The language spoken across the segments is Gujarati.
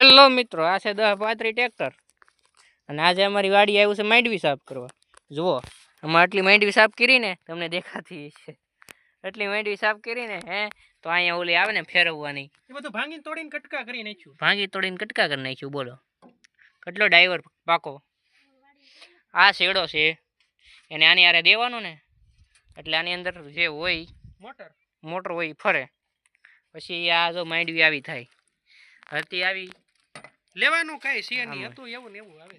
હેલો મિત્રો, આ છે 10-35 ટ્રેક્ટર અને આજે અમારી વાડી આવ્યું છે માંડવી સાફ કરવા. જુઓ, આમાં આટલી માંડવી સાફ કરીને તમને દેખાતી છે. એટલી માંડવી સાફ કરીને તો અહીંયા ઓલી આવે ને ફેરવવાની, એ બધું ભાંગી તોડીને કટકા કરી નાખ્યું. બોલો કેટલો ડાઈવર પાકો. આ શેડો છે, એને આની આરે દેવાનું ને એટલે આની અંદર જે હોય મોટર હોય ફરે. પછી આ જો માંડવી આવી થાય, હતી આવી લેવાનું કઈ છે નહીં, હતું એવું ને એવું આવે.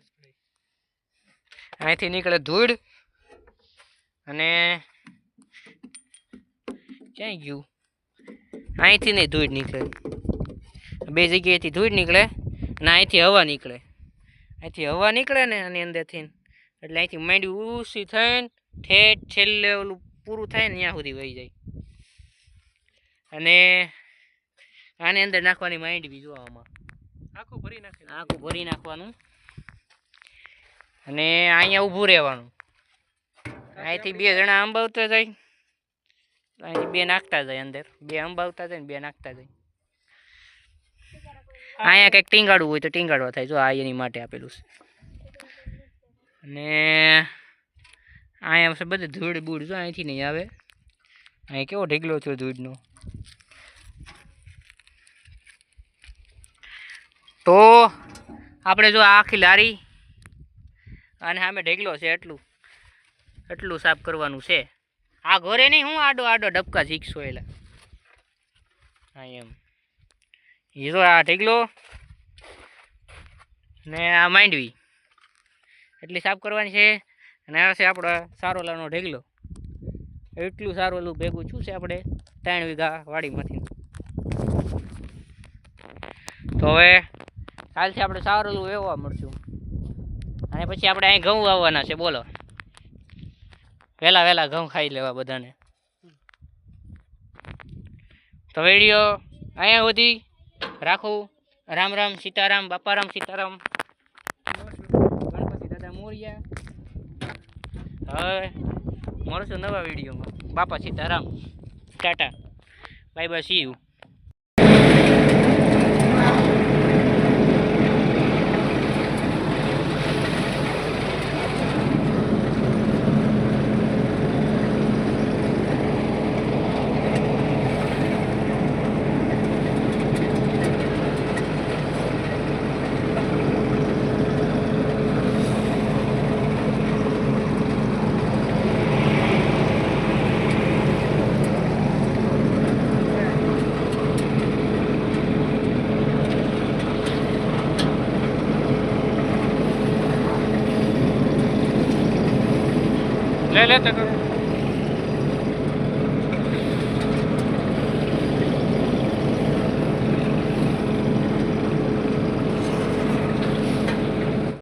અહીંથી નીકળે ધૂળ અને ક્યાંય ગયું, અહીંથી નહીં ધૂળ નીકળે, બે જગ્યાએથી ધૂળ નીકળે અને અહીંથી હવા નીકળે ને આની અંદરથી, એટલે અહીંથી માંડવી ઊંચી થઈને ઠેઠ છેલ્લે ઓલું પૂરું થાય ને ત્યાં સુધી વહી જાય. અને આની અંદર નાખવાની માંડવી જોવામાં આખું ભરી નાખવાનું અને અહીંયા ઊભું રહેવાનું. અહીંથી બે જણા અંબાવતા જાય, અહીંથી બે નાખતા જાય અંદર, બે અંબાવતા જાય ને બે નાખતા જાય. અહીંયા કંઈક ટીંગાડવું હોય તો ટીંગાડવા થાય. જો આ એની માટે આપેલું છે. અને અહીંયા બધું ધૂળ બૂળ જો અહીંથી નહીં આવે. અહીં કેવો ઢીગલો થયો ધૂળનો. તો આપણે જો આખી લારી અને સામે ઢેગલો છે, એટલું સાફ કરવાનું છે. આ ઘરે નહીં, હું આડો ડબકા શીખશો એલા. હા એમ હીરો આ ઢેગલો ને આ માંડવી એટલી સાફ કરવાની છે. અને આ છે આપણો સારોલાનો ઢેગલો. એટલું સારોલું ભેગું છું છે આપણે 3 વીઘા વાડીમાંથી. તો હવે કાલથી આપણે સારોલું વેવવા મળશું અને પછી આપણે અહીં ઘઉં વાવવાના છે. બોલો, વહેલા ઘઉં ખાઈ લેવા બધાને. તો વિડીયો અહીંયા સુધી રાખું. રામ રામ સીતારામ, બાપારામ સીતારામ, ગણપતિ દાદા મોરિયા. હવે મળશું નવા વિડીયોમાં. બાપા Sitaram, Tata, bye bye, C you. ले लेते करो.